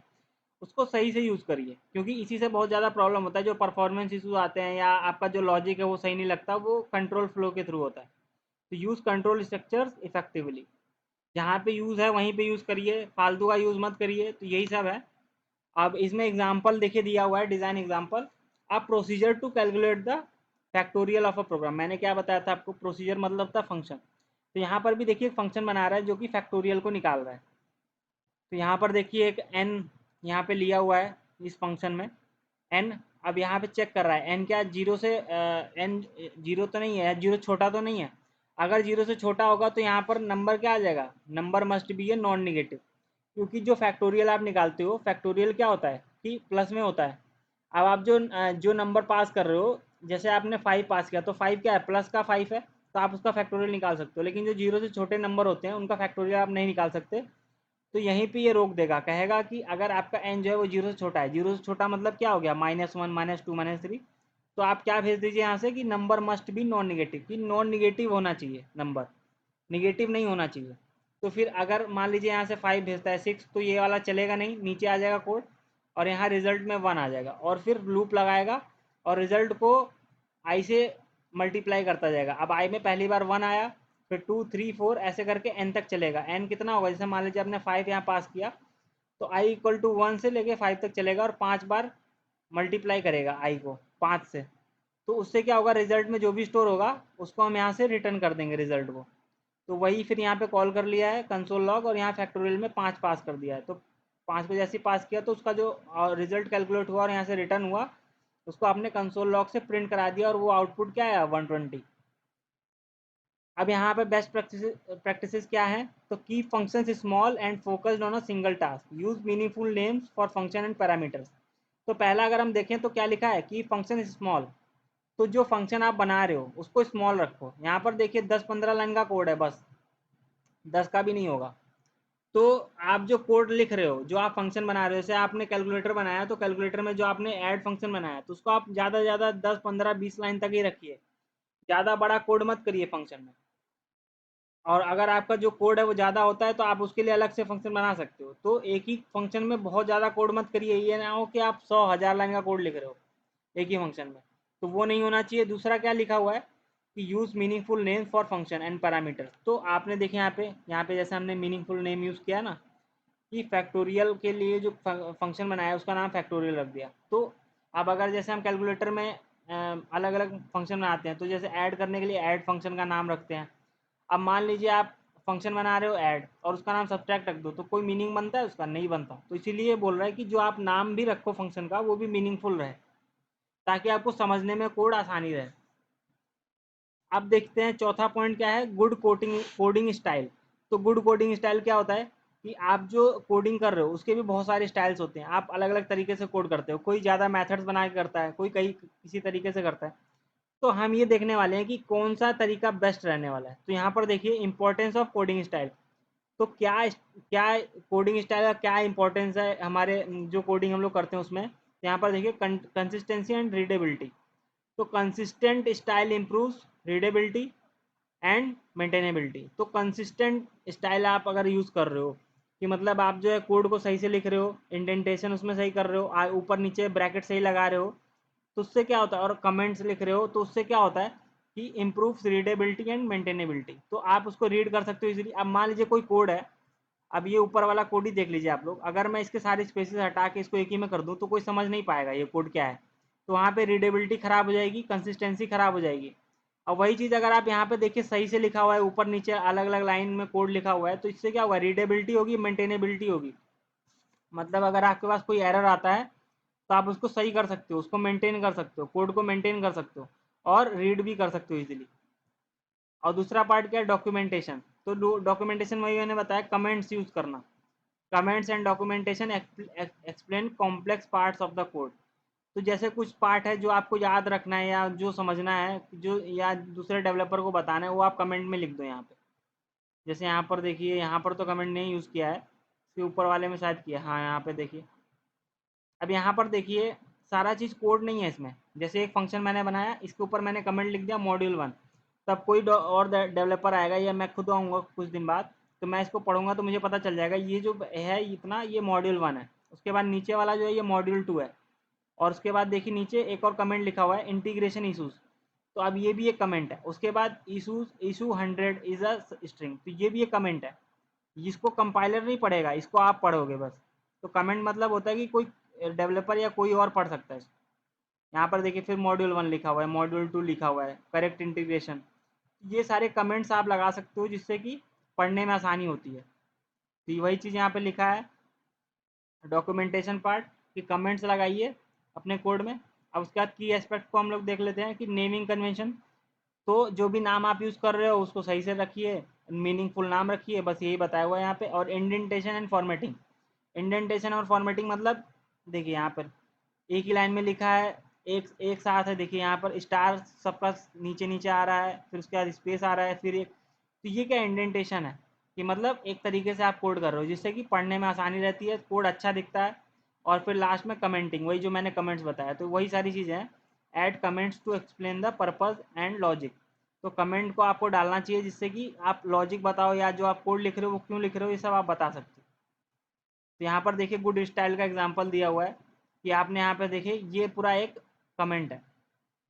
उसको सही से यूज़ करिए, क्योंकि इसी से बहुत ज़्यादा प्रॉब्लम होता है। जो परफॉर्मेंस इशू आते हैं या आपका जो लॉजिक है वो सही नहीं लगता, वो कंट्रोल फ्लो के थ्रू होता है। तो यूज़ कंट्रोल स्ट्रक्चर्स इफेक्टिवली, जहाँ पे यूज़ है वहीं पे यूज़ करिए, फालतू का यूज़ मत करिए। तो यही सब है। अब इसमें एग्जाम्पल देखिए दिया हुआ है, डिज़ाइन एग्जाम्पल। अब procedure to calculate the factorial of a program, मैंने क्या बताया था आपको, प्रोसीजर मतलब था फंक्शन। तो यहाँ पर भी देखिए फंक्शन बना रहा है जो कि फैक्टोरियल को निकाल रहा है। तो यहाँ पर देखिए एक एन यहाँ पे लिया हुआ है इस फंक्शन में, एन। अब यहाँ पे चेक कर रहा है एन क्या जीरो से एन जीरो तो नहीं है, जीरो छोटा तो नहीं है। अगर जीरो से छोटा होगा तो यहाँ पर नंबर क्या आ जाएगा, number must be a non negative. क्योंकि जो फैक्टोरियल आप निकालते हो, फैक्टोरियल क्या होता है कि प्लस में होता है। अब आप जो नंबर पास कर रहे हो, जैसे आपने 5 पास किया तो 5 क्या है, प्लस का 5 है, तो आप उसका फैक्टोरियल निकाल सकते हो। लेकिन जो जीरो से छोटे नंबर होते हैं उनका फैक्टोरियल आप नहीं निकाल सकते। तो यहीं पे ये रोक देगा, कहेगा कि अगर आपका एन जो है वो जीरो से छोटा है, जीरो से छोटा मतलब क्या हो गया, -1 -2 -3। तो आप क्या भेज दीजिए यहाँ से कि number must be non negative, कि नॉन निगेटिव होना चाहिए नंबर, निगेटिव नहीं होना चाहिए। तो फिर अगर मान लीजिए यहाँ से 5 भेजता है 6, तो ये वाला चलेगा नहीं, नीचे आ जाएगा कोड, और यहाँ रिजल्ट में 1 आ जाएगा, और फिर लूप लगाएगा और रिजल्ट को आई से मल्टीप्लाई करता जाएगा। अब आई में पहली बार 1 आया, फिर 2 3 4 ऐसे करके एन तक चलेगा। एन कितना होगा, जैसे मान लीजिए आपने 5 यहाँ पास किया, तो आई इक्वल टू 1 से लेके 5 तक चलेगा, और 5 बार मल्टीप्लाई करेगा आई को 5 से। तो उससे क्या होगा, रिजल्ट में जो भी स्टोर होगा उसको हम यहाँ से रिटर्न कर देंगे रिजल्ट को। तो वही फिर यहाँ पे कॉल कर लिया है कंसोल लॉग, और यहाँ फैक्टोरियल में 5 पास कर दिया है। तो 5 को जैसे ही पास किया तो उसका जो रिजल्ट कैलकुलेट हुआ और यहाँ से रिटर्न हुआ, उसको आपने कंसोल लॉग से प्रिंट करा दिया, और वो आउटपुट क्या आया, 120। अब यहाँ पे बेस्ट प्रैक्टिसेस क्या है, तो की functions small and focused on a single task, use meaningful names for function and parameters. तो पहला अगर हम देखें तो क्या लिखा है कि फंक्शन स्मॉल, तो जो फंक्शन आप बना रहे हो उसको स्मॉल रखो। यहाँ पर देखिए 10-15 लाइन का कोड है, बस 10 का भी नहीं होगा। तो आप जो कोड लिख रहे हो, जो आप फंक्शन बना रहे हो, जैसे आपने कैलकुलेटर बनाया, तो कैलकुलेटर में जो आपने ऐड फंक्शन बनाया, तो उसको आप ज़्यादा से ज़्यादा 10 15 20 लाइन तक ही रखिए, ज़्यादा बड़ा कोड मत करिए फंक्शन में। और अगर आपका जो कोड है वो ज़्यादा होता है तो आप उसके लिए अलग से फंक्शन बना सकते हो। तो एक ही फंक्शन में बहुत ज़्यादा कोड मत करिए, ये ना हो कि आप 100 1000 लाइन का कोड लिख रहे हो एक ही फंक्शन में, तो वो नहीं होना चाहिए। दूसरा क्या लिखा हुआ है कि use meaningful name for function and parameter. तो आपने देखे यहाँ पे जैसे हमने मीनिंगफुल नेम यूज़ किया ना, कि फैक्टोरियल के लिए जो फंक्शन बनाया उसका नाम फैक्टोरियल रख दिया। तो अब अगर जैसे हम कैलकुलेटर में अलग अलग फंक्शन बनाते हैं, तो जैसे ऐड करने के लिए ऐड फंक्शन का नाम रखते हैं। अब मान लीजिए आप फंक्शन बना रहे हो ऐड, और उसका नाम सब्सट्रैक्ट रख दो, तो कोई मीनिंग बनता है उसका, नहीं बनता। तो इसीलिए बोल रहा है कि जो आप नाम भी रखो फंक्शन का वो भी मीनिंगफुल रहे, ताकि आपको समझने में कोड आसानी रहे। अब देखते हैं चौथा पॉइंट क्या है, गुड कोडिंग कोडिंग स्टाइल। तो गुड कोडिंग स्टाइल क्या होता है कि आप जो कोडिंग कर रहे हो उसके भी बहुत सारे स्टाइल्स होते हैं, आप अलग अलग तरीके से कोड करते हो, कोई ज़्यादा मेथड्स बना के करता है, कोई कहीं किसी तरीके से करता है। तो हम ये देखने वाले हैं कि कौन सा तरीका बेस्ट रहने वाला है। तो यहाँ पर देखिए इंपॉर्टेंस ऑफ कोडिंग स्टाइल। तो क्या क्या कोडिंग स्टाइल का क्या इंपॉर्टेंस है हमारे जो कोडिंग हम लोग करते हैं उसमें। तो यहाँ पर देखिए कंसिस्टेंसी एंड रीडेबिलिटी। तो consistent style improves readability and maintainability. तो कंसिस्टेंट स्टाइल आप अगर यूज़ कर रहे हो, कि मतलब आप जो है कोड को सही से लिख रहे हो, इंडेंटेशन उसमें सही कर रहे हो, ऊपर नीचे ब्रैकेट सही लगा रहे हो, तो उससे क्या होता है, और कमेंट्स लिख रहे हो, तो उससे क्या होता है कि इम्प्रूव्स रीडेबिलिटी एंड मेंटेनेबिलिटी। तो आप उसको रीड कर सकते हो इजीली। अब मान लीजिए कोई कोड है, अब ये ऊपर वाला कोड ही देख लीजिए आप लोग, अगर मैं इसके सारे स्पेसेस हटा के इसको एक ही में कर दूं तो कोई समझ नहीं पाएगा ये कोड क्या है। तो वहाँ पे रीडेबिलिटी खराब हो जाएगी, कंसिस्टेंसी खराब हो जाएगी। अब वही चीज़ अगर आप यहाँ पे देखिए सही से लिखा हुआ है, ऊपर नीचे अलग अलग लाइन में कोड लिखा हुआ है, तो इससे क्या होगा, रीडेबिलिटी होगी, मेंटेनेबिलिटी होगी। मतलब अगर आपके पास कोई एरर आता है तो आप उसको सही कर सकते हो, उसको मेंटेन कर सकते हो, कोड को मेंटेन कर सकते हो, और रीड भी कर सकते हो इजीली। और दूसरा पार्ट क्या है, डॉक्यूमेंटेशन। तो डॉक्यूमेंटेशन वही मैंने बताया, कमेंट्स यूज करना। Comments and documentation explain complex parts of the code. तो जैसे कुछ पार्ट है जो आपको याद रखना है या जो समझना है, जो या दूसरे डेवलपर को बताना है, वो आप कमेंट में लिख दो यहाँ पे। जैसे यहाँ पर देखिए, यहाँ पर तो कमेंट नहीं यूज़ किया है, इसके ऊपर वाले में शायद किया, हाँ यहाँ पे देखिए। अब यहाँ पर देखिए सारा चीज़ कोड नहीं है इसमें। जैसे एक फंक्शन मैंने बनाया, इसके ऊपर मैंने कमेंट लिख दिया मॉड्यूल 1। तब कोई और डेवलपर आएगा या मैं खुद आऊँगा कुछ दिन बाद, तो मैं इसको पढ़ूंगा तो मुझे पता चल जाएगा ये जो है इतना, ये मॉड्यूल 1 है। उसके बाद नीचे वाला जो है ये मॉड्यूल 2 है। और उसके बाद देखिए नीचे एक और कमेंट लिखा हुआ है इंटीग्रेशन इशूज़, तो अब ये भी एक कमेंट है। उसके बाद इशू 100 इज अ स्ट्रिंग, तो ये भी एक कमेंट है। जिसको कंपाइलर नहीं पढ़ेगा, इसको आप पढ़ोगे बस। तो कमेंट मतलब होता है कि कोई डेवलपर या कोई और पढ़ सकता है इसको। यहाँ पर देखिए फिर मॉड्यूल 1 लिखा हुआ है, मॉड्यूल 2 लिखा हुआ है, करेक्ट इंटीग्रेशन। ये सारे कमेंट्स आप लगा सकते हो जिससे कि पढ़ने में आसानी होती है। तो वही चीज़ यहाँ पे लिखा है डॉक्यूमेंटेशन पार्ट कि कमेंट्स लगाइए अपने कोड में। अब उसके बाद की एस्पेक्ट को हम लोग देख लेते हैं कि नेमिंग कन्वेंशन। तो जो भी नाम आप यूज़ कर रहे हो उसको सही से रखिए, मीनिंगफुल नाम रखिए, बस यही बताया हुआ है यहाँ पे। और इंडेंटेशन एंड फॉर्मेटिंग, इंडेंटेशन और फॉर्मेटिंग मतलब देखिए यहाँ पर एक ही लाइन में लिखा है, एक एक साथ है। देखिए यहाँ पर स्टार सबका नीचे नीचे आ रहा है, फिर उसके बाद स्पेस आ रहा है, फिर एक, तो ये क्या इंडेंटेशन है कि मतलब एक तरीके से आप कोड कर रहे हो जिससे कि पढ़ने में आसानी रहती है, कोड अच्छा दिखता है। और फिर लास्ट में कमेंटिंग, वही जो मैंने कमेंट्स बताया, तो वही सारी चीज़ें हैं। Add comments to explain the purpose and logic, तो कमेंट को आपको डालना चाहिए जिससे कि आप लॉजिक बताओ या जो आप कोड लिख रहे हो वो क्यों लिख रहे हो, ये सब आप बता सकते हो। तो यहाँ पर देखिए गुड स्टाइल का एग्जांपल दिया हुआ है कि आपने यहाँ पे देखिए ये पूरा एक कमेंट है,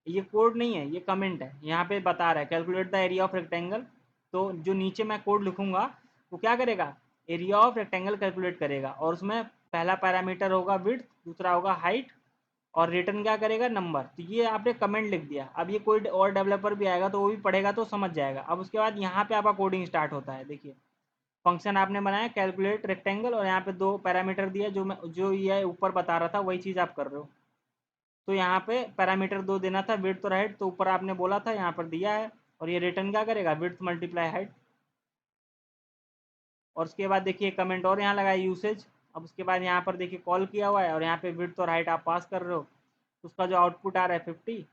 ये कोड नहीं है, ये कमेंट है। यहाँ पे बता रहा है calculate the area of rectangle, तो जो नीचे मैं कोड लिखूंगा वो क्या करेगा, एरिया ऑफ रेक्टेंगल कैलकुलेट करेगा। और उसमें पहला पैरामीटर होगा विड्थ, दूसरा होगा हाइट, और रिटर्न क्या करेगा, नंबर। तो ये आपने कमेंट लिख दिया। अब ये कोई और डेवलपर भी आएगा तो वो भी पढ़ेगा तो समझ जाएगा। अब उसके बाद यहाँ पे आपका कोडिंग स्टार्ट होता है। देखिए फंक्शन आपने बनाया कैलकुलेट रेक्टेंगल, और यहाँ पे दो पैरामीटर दिया, जो ये ऊपर बता रहा था वही चीज़ आप कर रहे हो। तो यहाँ पे पैरामीटर दो देना था, विड्थ और हाइट, तो ऊपर आपने बोला था, यहाँ पर दिया है। और ये रिटर्न क्या करेगा, विड्थ मल्टीप्लाई हाइट। और उसके बाद देखिए कमेंट और यहाँ लगा यूसेज। अब उसके बाद यहाँ पर देखिए कॉल किया हुआ है और यहाँ पे विड्थ और हाइट आप पास कर रहे हो, उसका जो आउटपुट आ रहा है 50,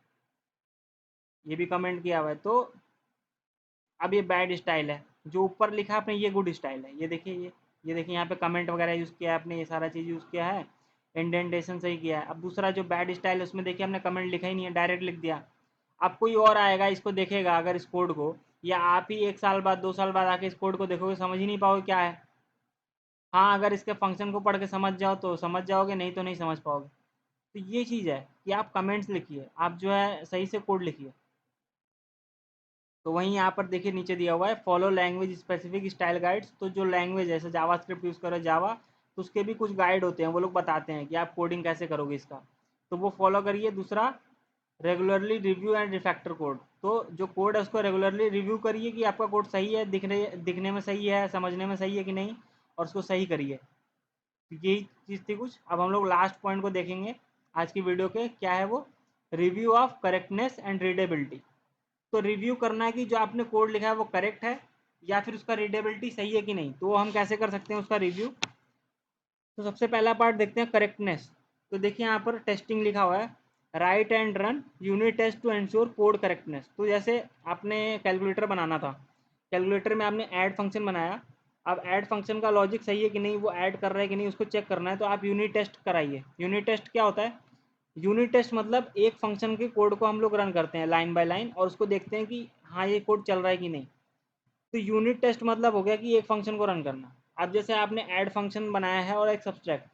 ये भी कमेंट किया हुआ है। तो अब ये बैड स्टाइल है, जो ऊपर लिखा आपने ये गुड स्टाइल है। ये देखिए ये देखिए यहाँ पे कमेंट वगैरह यूज़ किया है आपने, ये सारा चीज़ यूज़ किया है, इंडेंटेशन सही किया है। अब दूसरा जो बैड स्टाइल है उसमें देखिए हमने कमेंट लिखा ही नहीं है, डायरेक्ट लिख दिया। अब कोई और आएगा इसको देखेगा अगर इस कोड को, या आप ही 1 साल बाद 2 साल बाद आके इस कोड को देखोगे, समझ ही नहीं पाओगे क्या है। हाँ अगर इसके फंक्शन को पढ़ के समझ जाओ तो समझ जाओगे, नहीं तो नहीं समझ पाओगे। तो ये चीज़ है कि आप कमेंट्स लिखिए, आप जो है सही से कोड लिखिए। तो वहीं यहाँ पर देखिए नीचे दिया हुआ है follow language specific style guides. तो जो लैंग्वेज है जैसे जावा स्क्रिप्ट यूज़ करो जावा, तो उसके भी कुछ गाइड होते हैं, वो लोग बताते हैं कि आप कोडिंग कैसे करोगे इसका, तो वो फॉलो करिए। दूसरा regularly review and refactor code, तो जो कोड है उसको रेगुलरली रिव्यू करिए कि आपका कोड सही है, दिखने में सही है, समझने में सही है कि नहीं, और उसको सही करिए। तो यही चीज़ थी कुछ। अब हम लोग लास्ट पॉइंट को देखेंगे आज की वीडियो के, क्या है वो, review of correctness and readability. तो रिव्यू करना है कि जो आपने कोड लिखा है वो करेक्ट है या फिर उसका रीडेबिलिटी सही है कि नहीं। तो वो हम कैसे कर सकते हैं उसका रिव्यू। तो सबसे पहला पार्ट देखते हैं करेक्टनेस। तो देखिए यहाँ पर टेस्टिंग लिखा हुआ है, write and run unit test to ensure code correctness. तो जैसे आपने कैलकुलेटर बनाना था, कैलकुलेटर में आपने ऐड फंक्शन बनाया। अब ऐड फंक्शन का लॉजिक सही है कि नहीं, वो ऐड कर रहा है कि नहीं, उसको चेक करना है, तो आप यूनिट टेस्ट कराइए। यूनिट टेस्ट क्या होता है, यूनिट टेस्ट मतलब एक फंक्शन के कोड को हम लोग रन करते हैं लाइन बाय लाइन, और उसको देखते हैं कि हाँ ये कोड चल रहा है कि नहीं। तो यूनिट टेस्ट मतलब हो गया कि एक फंक्शन को रन करना। अब जैसे आपने ऐड फंक्शन बनाया है और एक सब्सट्रैक्ट,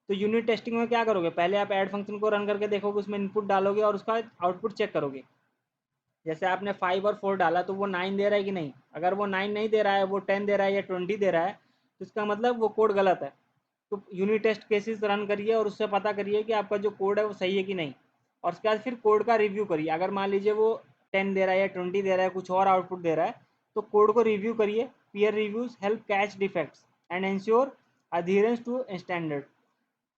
तो यूनिट टेस्टिंग में क्या करोगे, पहले आप ऐड फंक्शन को रन करके देखोगे, उसमें इनपुट डालोगे और उसका आउटपुट चेक करोगे। जैसे आपने 5 और 4 डाला तो वो 9 दे रहा है कि नहीं, अगर वो 9 नहीं दे रहा है, वो 10 दे रहा है या 20 दे रहा है, तो इसका मतलब वो कोड गलत है। तो यूनिट टेस्ट केसेस रन करिए और उससे पता करिए कि आपका जो कोड है वो सही है कि नहीं। और उसके बाद फिर कोड का रिव्यू करिए, अगर मान लीजिए वो 10 दे रहा है या 20 दे रहा है, कुछ और आउटपुट दे रहा है, तो कोड को रिव्यू करिए। Peer reviews help catch defects and ensure adherence to standard.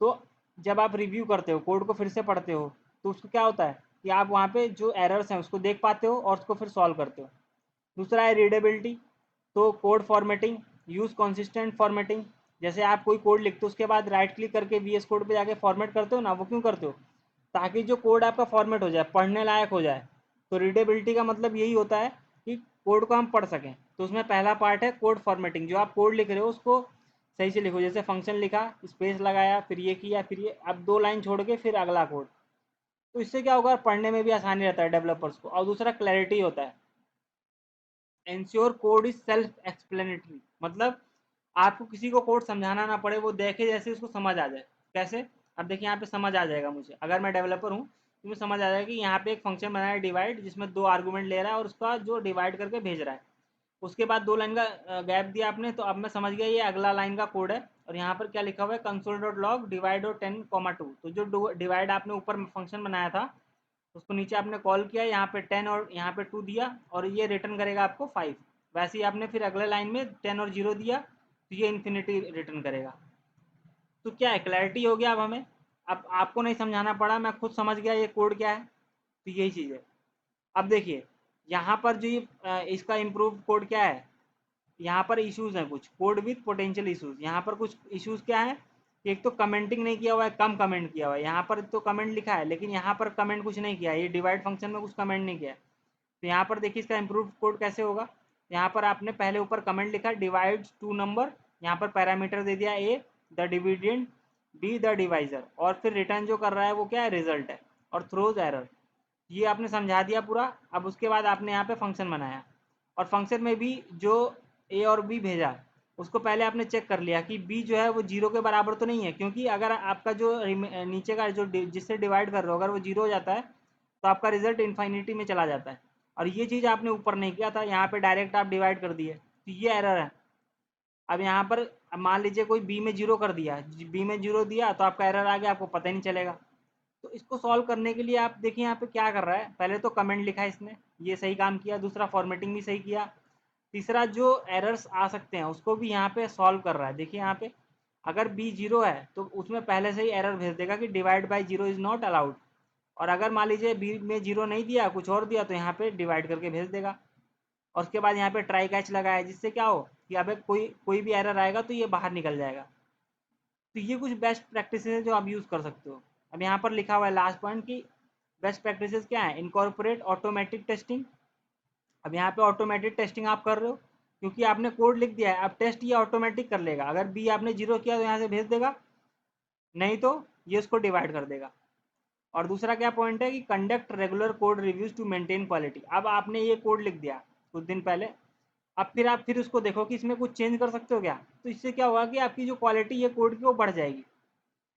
तो जब आप रिव्यू करते हो, कोड को फिर से पढ़ते हो, तो उसको क्या होता है कि आप वहाँ पे जो एरर्स हैं उसको देख पाते हो और उसको फिर सॉल्व करते हो। दूसरा है रीडेबिलिटी, तो code formatting, use consistent formatting. जैसे आप कोई कोड लिखते हो उसके बाद राइट क्लिक करके वीएस कोड पे जाके फॉर्मेट करते हो ना, वो क्यों करते हो, ताकि जो कोड आपका फॉर्मेट हो जाए, पढ़ने लायक हो जाए। तो रीडेबिलिटी का मतलब यही होता है कि कोड को हम पढ़ सकें। तो उसमें पहला पार्ट है कोड फॉर्मेटिंग, जो आप कोड लिख रहे हो उसको सही से लिखो। जैसे फंक्शन लिखा, स्पेस लगाया, फिर ये किया, फिर ये, अब 2 लाइन छोड़ के फिर अगला कोड। तो इससे क्या होगा, पढ़ने में भी आसानी रहता है डेवलपर्स को। और दूसरा क्लैरिटी होता है, ensure code is self explanatory, मतलब आपको किसी को कोड समझाना ना पड़े, वो देखे जैसे उसको समझ आ जाए। कैसे? अब देखिए यहाँ पे समझ आ जाएगा मुझे, अगर मैं डेवलपर हूँ तो मुझे समझ आ जाएगा कि यहाँ पे एक फंक्शन बनाया है डिवाइड, जिसमें 2 आर्गुमेंट ले रहा है और उसका जो डिवाइड करके भेज रहा है। उसके बाद 2 लाइन का गैप दिया आपने, तो अब मैं समझ गया ये अगला लाइन का कोड है। और यहाँ पर क्या लिखा हुआ है, कंसोल डॉट लॉग डिवाइड और 10,2। तो जो डिवाइड आपने ऊपर फंक्शन बनाया था उसको नीचे आपने कॉल किया, यहाँ पे 10 और यहाँ पे 2 दिया और ये रिटर्न करेगा आपको 5। वैसे ही आपने फिर अगले लाइन में 10 और 0 दिया तो ये इन्फिनिटी रिटर्न करेगा। तो क्या है, क्लैरिटी हो गया अब हमें। अब आपको नहीं समझाना पड़ा, मैं खुद समझ गया ये कोड क्या है। तो यही चीज़ है। अब देखिए यहाँ पर जो ये इसका इम्प्रूव कोड क्या है, यहाँ पर इश्यूज हैं कुछ, कोड विथ पोटेंशियल इश्यूज। यहाँ पर कुछ इश्यूज क्या है, एक तो कमेंटिंग नहीं किया हुआ है, कम कमेंट किया हुआ है। यहाँ पर तो कमेंट लिखा है लेकिन यहाँ पर कमेंट कुछ नहीं किया है, ये डिवाइड फंक्शन में कुछ कमेंट नहीं किया है। तो यहाँ पर देखिए इसका इम्प्रूव कोड कैसे होगा। यहाँ पर आपने पहले ऊपर कमेंट लिखा डिवाइड टू नंबर, यहाँ पर पैरामीटर दे दिया A the dividend, B the divisor, और फिर रिटर्न जो कर रहा है वो क्या है, रिजल्ट है, और थ्रोज एरर। ये आपने समझा दिया पूरा। अब उसके बाद आपने यहाँ पे फंक्शन बनाया और फंक्शन में भी जो ए और बी भेजा उसको पहले आपने चेक कर लिया कि बी जो है वो 0 के बराबर तो नहीं है, क्योंकि अगर आपका जो नीचे का जो जिससे डिवाइड कर रहे हो अगर वो 0 हो जाता है तो आपका रिजल्ट इन्फाइनिटी में चला जाता है। और ये चीज़ आपने ऊपर नहीं किया था, यहाँ पे डायरेक्ट आप डिवाइड कर दिए, तो ये एरर है। अब यहाँ पर मान लीजिए कोई बी में 0 कर दिया, बी में 0 दिया तो आपका एरर आ गया, आपको पता ही नहीं चलेगा। तो इसको सॉल्व करने के लिए आप देखिए यहाँ पे क्या कर रहा है, पहले तो कमेंट लिखा है इसने, ये सही काम किया। दूसरा फॉर्मेटिंग भी सही किया। तीसरा जो एरर्स आ सकते हैं उसको भी यहाँ पे सॉल्व कर रहा है। देखिए यहाँ पे अगर बी 0 है तो उसमें पहले से ही एरर भेज देगा कि divide by 0 is not allowed. और अगर मान लीजिए बी में 0 नहीं दिया, कुछ और दिया, तो यहाँ पे डिवाइड करके भेज देगा। और उसके बाद यहाँ पे ट्राई कैच लगाया, जिससे क्या हो कि अबे कोई कोई भी एरर आएगा तो ये बाहर निकल जाएगा। तो ये कुछ बेस्ट प्रैक्टिस है जो आप यूज़ कर सकते हो। अब यहाँ पर लिखा हुआ है लास्ट पॉइंट की बेस्ट प्रैक्टिसेस क्या है, इनकॉर्पोरेट ऑटोमेटिक टेस्टिंग। अब यहाँ पे ऑटोमेटिक टेस्टिंग आप कर रहे हो क्योंकि आपने कोड लिख दिया है, अब टेस्ट ये ऑटोमेटिक कर लेगा। अगर बी आपने 0 किया तो यहाँ से भेज देगा, नहीं तो ये उसको डिवाइड कर देगा। और दूसरा क्या पॉइंट है कि conduct regular code reviews to maintain quality. अब आपने ये कोड लिख दिया कुछ दिन पहले, अब फिर आप फिर उसको देखो कि इसमें कुछ चेंज कर सकते हो क्या। तो इससे क्या होगा कि आपकी जो क्वालिटी है कोड की वो बढ़ जाएगी।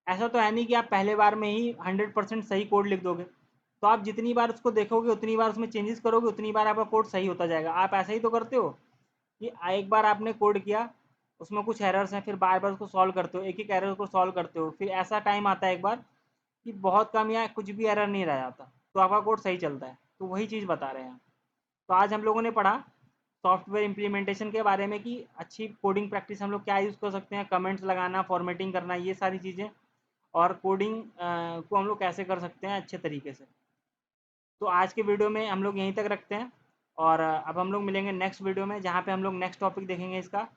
ऐसा तो है नहीं कि आप पहले बार में ही 100% सही कोड लिख दोगे। तो आप जितनी बार उसको देखोगे उतनी बार उसमें चेंजेस करोगे, उतनी बार आपका कोड सही होता जाएगा। आप ऐसा ही तो करते हो कि एक बार आपने कोड किया, उसमें कुछ एरर्स हैं, फिर बार बार उसको सॉल्व करते हो, एक एक एरर को सॉल्व करते हो, फिर ऐसा टाइम आता है एक बार कि बहुत कम या कुछ भी एरर नहीं रह जाता, तो आपका कोड सही चलता है। तो वही चीज़ बता रहे हैं। तो आज हम लोगों ने पढ़ा सॉफ्टवेयर इम्प्लीमेंटेशन के बारे में कि अच्छी कोडिंग प्रैक्टिस हम लोग क्या यूज़ कर सकते हैं, कमेंट्स लगाना, फॉर्मेटिंग करना, ये सारी चीज़ें। और कोडिंग को हम लोग कैसे कर सकते हैं अच्छे तरीके से। तो आज के वीडियो में हम लोग यहीं तक रखते हैं और अब हम लोग मिलेंगे नेक्स्ट वीडियो में, जहाँ पे हम लोग नेक्स्ट टॉपिक देखेंगे इसका।